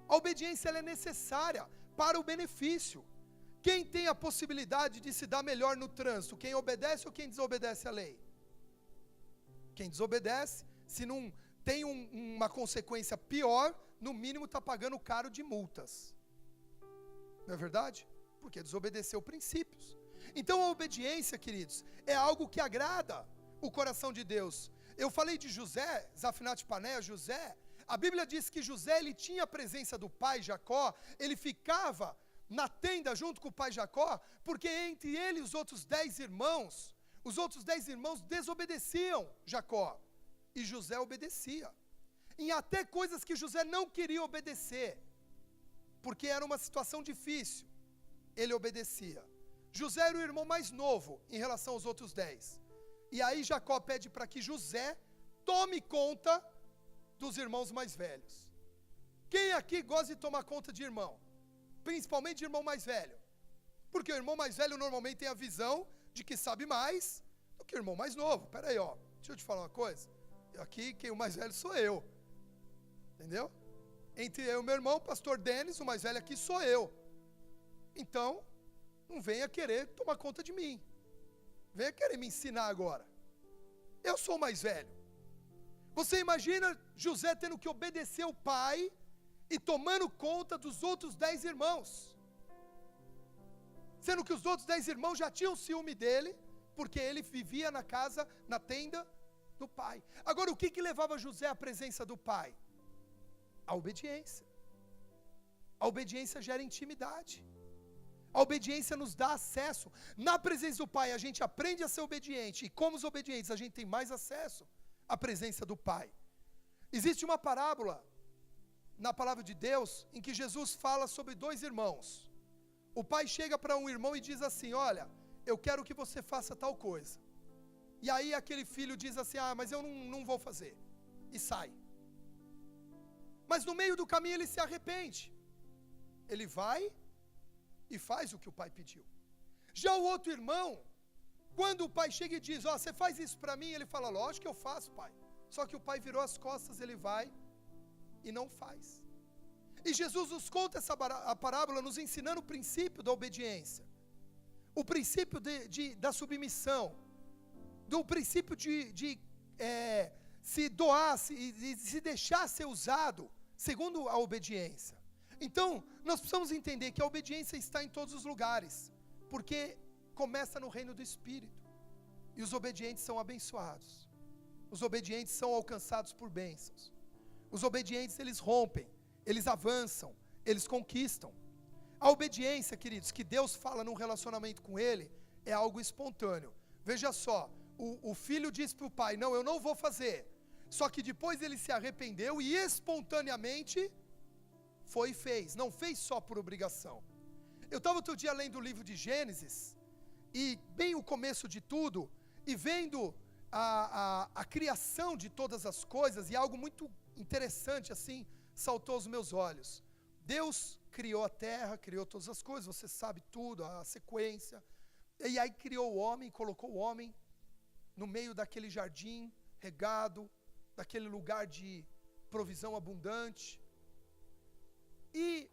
A obediência ela é necessária para o benefício. Quem tem a possibilidade de se dar melhor no trânsito? Quem obedece ou quem desobedece à lei? Quem desobedece, se não tem uma consequência pior, no mínimo está pagando caro de multas. Não é verdade? Porque desobedeceu princípios. Então a obediência, queridos, é algo que agrada o coração de Deus. Eu falei de José, Zafinat Paneia, José. A Bíblia diz que José, ele tinha a presença do pai Jacó, ele ficava na tenda junto com o pai Jacó, porque entre ele e os outros 10 irmãos desobedeciam Jacó, e José obedecia, em até coisas que José não queria obedecer, porque era uma situação difícil, ele obedecia. José era o irmão mais novo em relação aos outros 10, e aí Jacó pede para que José tome conta dos irmãos mais velhos. Quem aqui gosta de tomar conta de irmão? Principalmente de irmão mais velho. Porque o irmão mais velho normalmente tem a visão de que sabe mais do que o irmão mais novo. Pera aí, deixa eu te falar uma coisa. Aqui, quem o mais velho sou eu. Entendeu? Entre eu e meu irmão, o pastor Denis, o mais velho aqui sou eu. Então, não venha querer tomar conta de mim. Venha querer me ensinar agora. Eu sou o mais velho. Você imagina José tendo que obedecer o pai e tomando conta dos outros 10 irmãos. Sendo que os outros 10 irmãos já tinham ciúme dele, porque ele vivia na casa, na tenda do pai. Agora, o que levava José à presença do pai? A obediência. A obediência gera intimidade. A obediência nos dá acesso. Na presença do pai, a gente aprende a ser obediente. E como os obedientes, a gente tem mais acesso à presença do pai. Existe uma parábola na palavra de Deus, em que Jesus fala sobre 2 irmãos. O pai chega para um irmão e diz assim: olha, eu quero que você faça tal coisa. E aí aquele filho diz assim: mas eu não vou fazer. E sai. Mas no meio do caminho ele se arrepende. Ele vai e faz o que o pai pediu. Já o outro irmão, quando o pai chega e diz: você faz isso para mim? Ele fala: lógico que eu faço, pai. Só que o pai virou as costas, ele vai e não faz. E Jesus nos conta a parábola nos ensinando o princípio da obediência, o princípio da submissão, do princípio de se doar e se deixar ser usado segundo a obediência. Então, nós precisamos entender que a obediência está em todos os lugares, porque começa no reino do Espírito, e os obedientes são abençoados, os obedientes são alcançados por bênçãos. Os obedientes, eles rompem, eles avançam, eles conquistam. A obediência, queridos, que Deus fala num relacionamento com Ele, é algo espontâneo. Veja só, o filho diz para o pai: não, eu não vou fazer. Só que depois ele se arrependeu e espontaneamente foi e fez. Não fez só por obrigação. Eu estava outro dia lendo o livro de Gênesis, e bem o começo de tudo, e vendo a criação de todas as coisas, e algo muito interessante assim, saltou aos meus olhos. Deus criou a terra, criou todas as coisas, você sabe tudo, a sequência. E aí criou o homem, colocou o homem no meio daquele jardim regado, daquele lugar de provisão abundante. E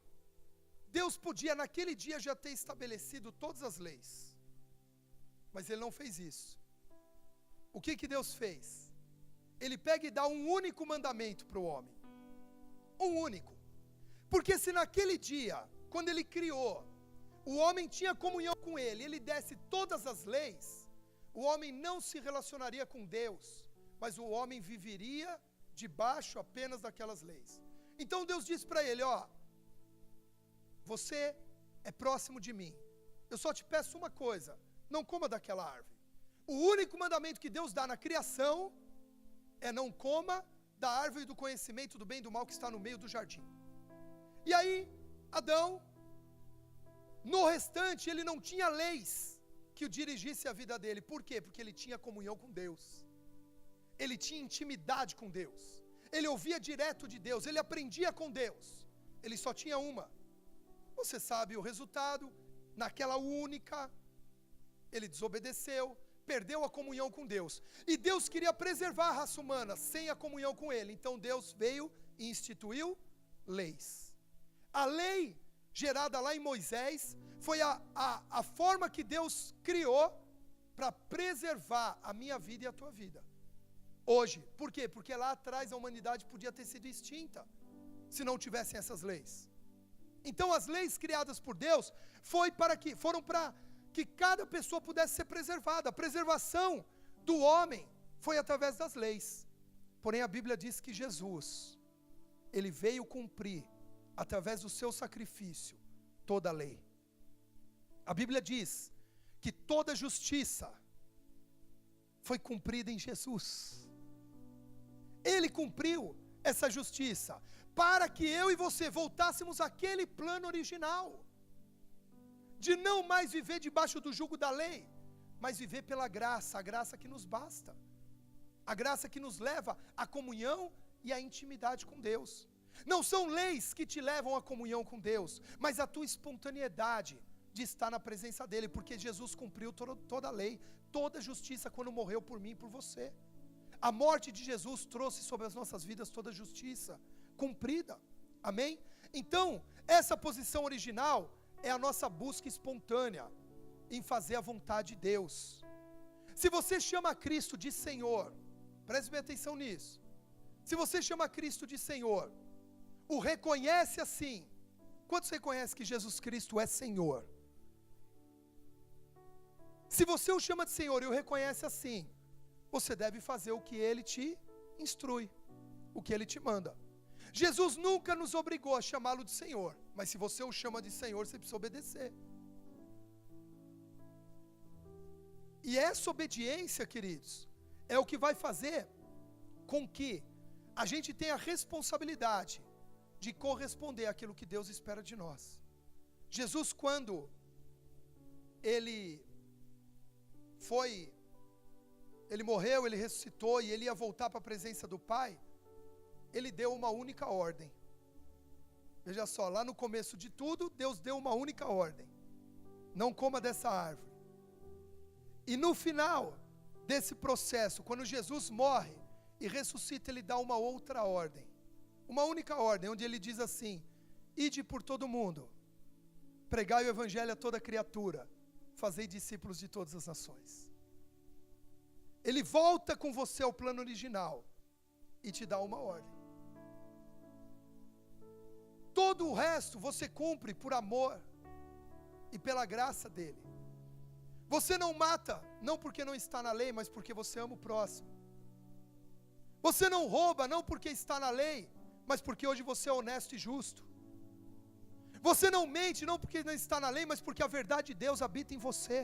Deus podia naquele dia já ter estabelecido todas as leis, mas Ele não fez isso. O que Deus fez? Ele pega e dá um único mandamento para o homem, um único, porque se naquele dia, quando Ele criou, o homem tinha comunhão com Ele, Ele desse todas as leis, o homem não se relacionaria com Deus, mas o homem viveria debaixo apenas daquelas leis. Então Deus disse para ele, você é próximo de mim, eu só te peço uma coisa, não coma daquela árvore. O único mandamento que Deus dá na criação é não coma da árvore do conhecimento do bem e do mal que está no meio do jardim. E aí, Adão, no restante, ele não tinha leis que o dirigisse a vida dele. Por quê? Porque ele tinha comunhão com Deus. Ele tinha intimidade com Deus. Ele ouvia direto de Deus, ele aprendia com Deus. Ele só tinha uma. Você sabe o resultado, naquela única, ele desobedeceu, perdeu a comunhão com Deus. E Deus queria preservar a raça humana sem a comunhão com Ele. Então Deus veio e instituiu leis. A lei gerada lá em Moisés foi a forma que Deus criou para preservar a minha vida e a tua vida. Hoje, por quê? Porque lá atrás a humanidade podia ter sido extinta se não tivessem essas leis. Então as leis criadas por Deus foram para que cada pessoa pudesse ser preservada. A preservação do homem foi através das leis. Porém a Bíblia diz que Jesus, Ele veio cumprir, através do seu sacrifício, toda a lei. A Bíblia diz que toda justiça foi cumprida em Jesus. Ele cumpriu essa justiça, para que eu e você voltássemos àquele plano original, de não mais viver debaixo do jugo da lei, mas viver pela graça, a graça que nos basta, a graça que nos leva à comunhão e à intimidade com Deus. Não são leis que te levam à comunhão com Deus, mas a tua espontaneidade de estar na presença dEle, porque Jesus cumpriu toda a lei, toda a justiça quando morreu por mim e por você. A morte de Jesus trouxe sobre as nossas vidas toda a justiça cumprida, amém? Então, essa posição original é a nossa busca espontânea em fazer a vontade de Deus. Se você chama Cristo de Senhor, preste bem atenção nisso, se você chama Cristo de Senhor, o reconhece assim, quantos reconhecem que Jesus Cristo é Senhor? Se você o chama de Senhor e o reconhece assim, você deve fazer o que Ele te instrui, o que Ele te manda. Jesus nunca nos obrigou a chamá-lo de Senhor, mas se você o chama de Senhor, você precisa obedecer. E essa obediência, queridos, é o que vai fazer com que a gente tenha a responsabilidade de corresponder àquilo que Deus espera de nós. Jesus, quando Ele morreu, Ele ressuscitou e Ele ia voltar para a presença do Pai, Ele deu uma única ordem. Veja só, lá no começo de tudo, Deus deu uma única ordem: não coma dessa árvore. E no final desse processo, quando Jesus morre e ressuscita, Ele dá uma outra ordem, uma única ordem, onde Ele diz assim: ide por todo mundo, pregai o evangelho a toda criatura, fazei discípulos de todas as nações. Ele volta com você ao plano original e te dá uma ordem. Todo o resto você cumpre por amor e pela graça dEle. Você não mata, não porque não está na lei, mas porque você ama o próximo. Você não rouba, não porque está na lei, mas porque hoje você é honesto e justo. Você não mente, não porque não está na lei, mas porque a verdade de Deus habita em você.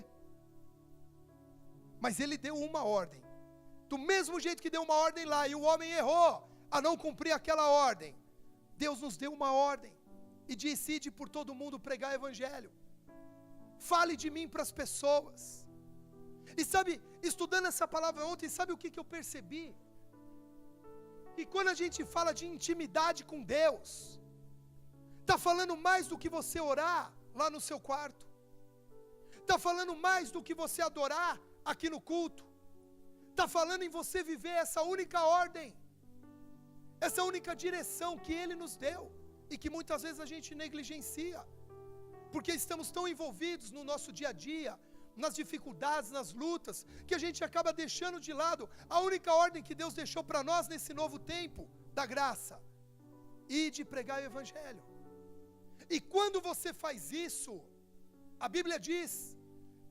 Mas Ele deu uma ordem. Do mesmo jeito que deu uma ordem lá, e o homem errou a não cumprir aquela ordem, Deus nos deu uma ordem, e disse: ide por todo mundo pregar o evangelho. Fale de mim para as pessoas. E sabe, estudando essa palavra ontem, sabe o que eu percebi? Que quando a gente fala de intimidade com Deus, está falando mais do que você orar lá no seu quarto. Está falando mais do que você adorar aqui no culto. Está falando em você viver essa única ordem, essa única direção que Ele nos deu, e que muitas vezes a gente negligencia, porque estamos tão envolvidos no nosso dia a dia, nas dificuldades, nas lutas, que a gente acaba deixando de lado a única ordem que Deus deixou para nós nesse novo tempo da graça, e de pregar o Evangelho. E quando você faz isso, a Bíblia diz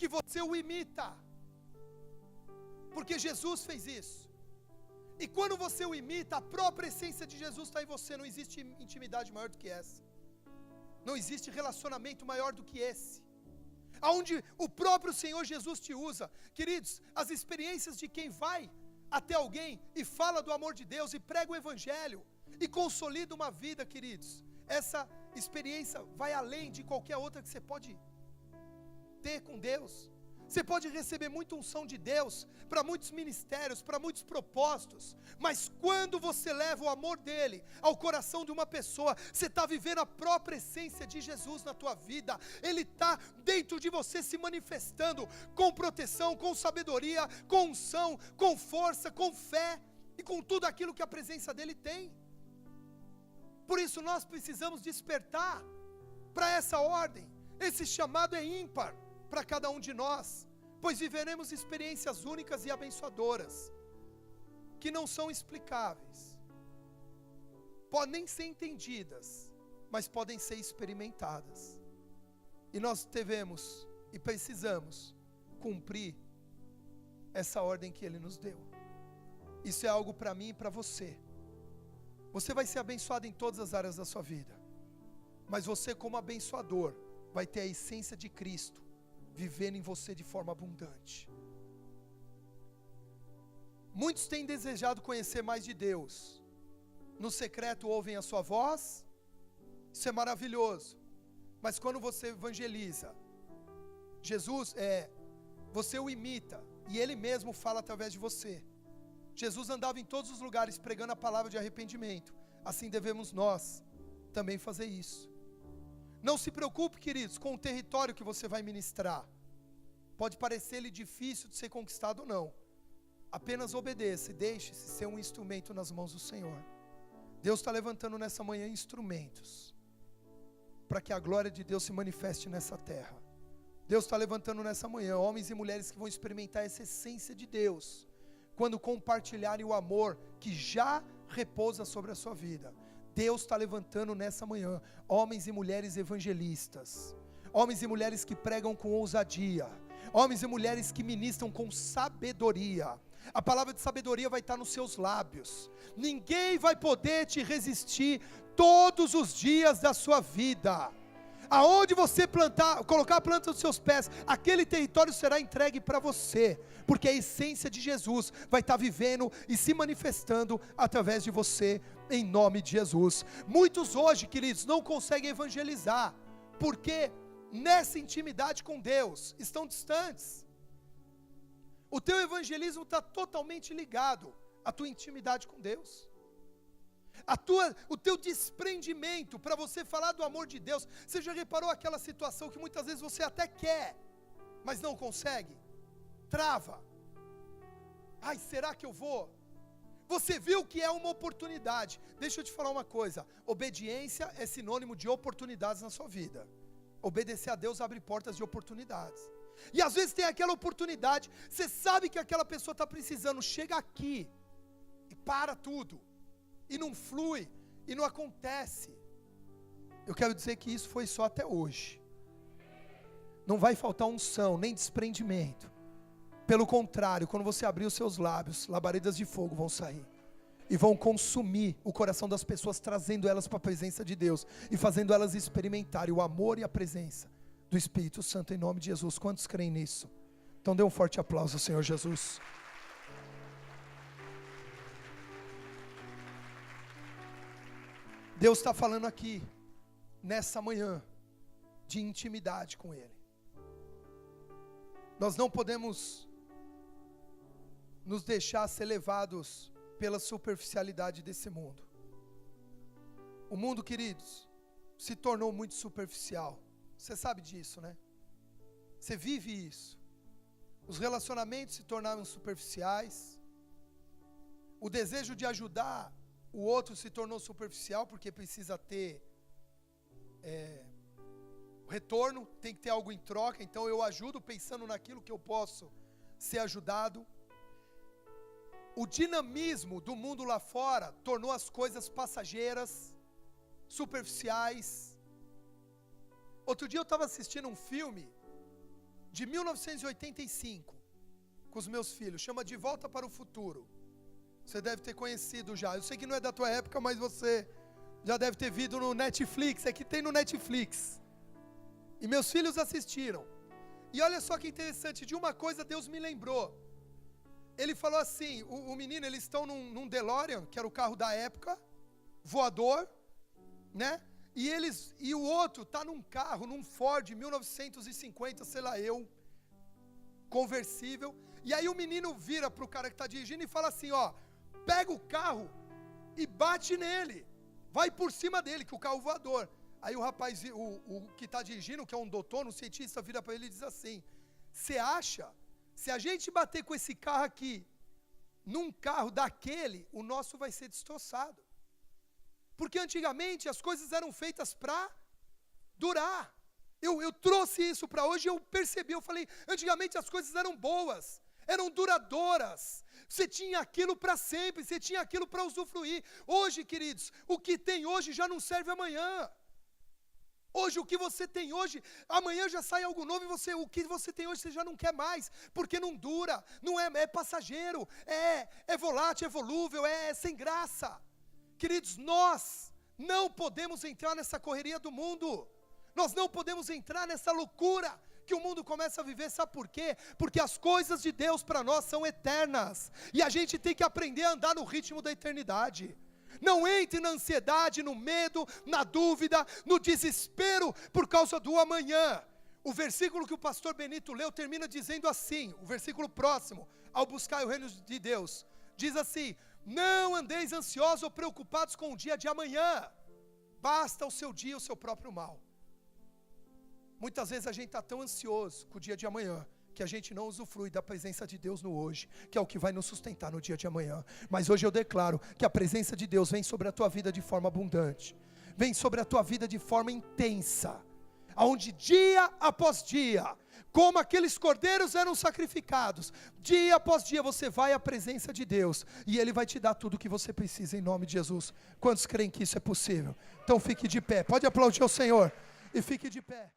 que você o imita, porque Jesus fez isso. E quando você o imita, a própria essência de Jesus está em você. Não existe intimidade maior do que essa, não existe relacionamento maior do que esse, aonde o próprio Senhor Jesus te usa. Queridos, as experiências de quem vai até alguém e fala do amor de Deus e prega o Evangelho e consolida uma vida, queridos, essa experiência vai além de qualquer outra que você pode ter com Deus. Você pode receber muita unção de Deus para muitos ministérios, para muitos propósitos, mas quando você leva o amor dele ao coração de uma pessoa, você está vivendo a própria essência de Jesus na tua vida. Ele está dentro de você se manifestando com proteção, com sabedoria, com unção, com força, com fé e com tudo aquilo que a presença dele tem. Por isso nós precisamos despertar para essa ordem. Esse chamado é ímpar para cada um de nós, pois viveremos experiências únicas e abençoadoras, que não são explicáveis, podem ser entendidas, mas podem ser experimentadas, e nós devemos e precisamos cumprir essa ordem que Ele nos deu. Isso é algo para mim e para você. Você vai ser abençoado em todas as áreas da sua vida, mas você, como abençoador, vai ter a essência de Cristo vivendo em você de forma abundante. Muitos têm desejado conhecer mais de Deus. No secreto ouvem a sua voz. Isso é maravilhoso. Mas quando você evangeliza, você o imita, e Ele mesmo fala através de você. Jesus andava em todos os lugares pregando a palavra de arrependimento. Assim devemos nós também fazer isso. Não se preocupe, queridos, com o território que você vai ministrar. Pode parecer-lhe difícil de ser conquistado ou não. Apenas obedeça e deixe-se ser um instrumento nas mãos do Senhor. Deus está levantando nessa manhã instrumentos para que a glória de Deus se manifeste nessa terra. Deus está levantando nessa manhã homens e mulheres que vão experimentar essa essência de Deus quando compartilharem o amor que já repousa sobre a sua vida. Deus está levantando nessa manhã homens e mulheres evangelistas, homens e mulheres que pregam com ousadia, homens e mulheres que ministram com sabedoria. A palavra de sabedoria vai estar nos seus lábios. Ninguém vai poder te resistir todos os dias da sua vida. Aonde você colocar a planta dos seus pés, aquele território será entregue para você, porque a essência de Jesus vai estar vivendo e se manifestando através de você, em nome de Jesus. Muitos hoje, queridos, não conseguem evangelizar, porque nessa intimidade com Deus estão distantes. O teu evangelismo está totalmente ligado à tua intimidade com Deus. O teu desprendimento para você falar do amor de Deus. Você já reparou aquela situação que muitas vezes você até quer, mas não consegue? Trava. Ai, será que eu vou? Você viu que é uma oportunidade. Deixa eu te falar uma coisa. Obediência é sinônimo de oportunidades na sua vida. Obedecer a Deus abre portas de oportunidades. E às vezes tem aquela oportunidade, você sabe que aquela pessoa está precisando, chega aqui e para tudo, e não flui, e não acontece. Eu quero dizer que isso foi só até hoje. Não vai faltar unção, nem desprendimento. Pelo contrário, quando você abrir os seus lábios, labaredas de fogo vão sair e vão consumir o coração das pessoas, trazendo elas para a presença de Deus e fazendo elas experimentarem o amor e a presença do Espírito Santo, em nome de Jesus. Quantos creem nisso? Então dê um forte aplauso ao Senhor Jesus. Deus está falando aqui nessa manhã de intimidade com Ele. Nós não podemos nos deixar ser levados pela superficialidade desse mundo. O mundo, queridos, se tornou muito superficial. Você sabe disso, né? Você vive isso. Os relacionamentos se tornaram superficiais. O desejo de ajudar o outro se tornou superficial, porque precisa ter retorno, tem que ter algo em troca. Então eu ajudo pensando naquilo que eu posso ser ajudado. O dinamismo do mundo lá fora tornou as coisas passageiras, superficiais. Outro dia eu estava assistindo um filme de 1985 com os meus filhos, chama De Volta para o Futuro. Você deve ter conhecido já. Eu sei que não é da tua época, mas você já deve ter visto no Netflix. É que tem no Netflix. E meus filhos assistiram. E olha só que interessante, de uma coisa Deus me lembrou. Ele falou assim, o menino, eles estão num DeLorean, que era o carro da época, voador, né? E o outro está num carro, num Ford 1950, sei lá eu, conversível. E aí o menino vira para o cara que está dirigindo e fala assim, ó, pega o carro e bate nele, vai por cima dele, que o carro voador. Aí o rapaz, o que está dirigindo, que é um doutor, um cientista, vira para ele e diz assim, você acha, se a gente bater com esse carro aqui, num carro daquele, o nosso vai ser destroçado. Porque antigamente as coisas eram feitas para durar. Eu trouxe isso para hoje e eu percebi, eu falei, antigamente as coisas eram boas, eram duradouras. Você tinha aquilo para sempre, você tinha aquilo para usufruir. Hoje, queridos, o que tem hoje já não serve amanhã. Hoje, o que você tem hoje, amanhã já sai algo novo e o que você tem hoje você já não quer mais, porque não dura, não é passageiro, é volátil, é volúvel, é sem graça. Queridos, nós não podemos entrar nessa correria do mundo, nós não podemos entrar nessa loucura que o mundo começa a viver, sabe por quê? Porque as coisas de Deus para nós são eternas, e a gente tem que aprender a andar no ritmo da eternidade. Não entre na ansiedade, no medo, na dúvida, no desespero por causa do amanhã. O versículo que o pastor Benito leu termina dizendo assim, o versículo próximo, ao buscar o reino de Deus, diz assim, não andeis ansiosos ou preocupados com o dia de amanhã, basta o seu dia o seu próprio mal. Muitas vezes a gente está tão ansioso com o dia de amanhã, que a gente não usufrui da presença de Deus no hoje, que é o que vai nos sustentar no dia de amanhã. Mas hoje eu declaro que a presença de Deus vem sobre a tua vida de forma abundante, vem sobre a tua vida de forma intensa, aonde dia após dia, como aqueles cordeiros eram sacrificados, dia após dia você vai à presença de Deus, e Ele vai te dar tudo o que você precisa em nome de Jesus. Quantos creem que isso é possível? Então fique de pé, pode aplaudir ao Senhor, e fique de pé.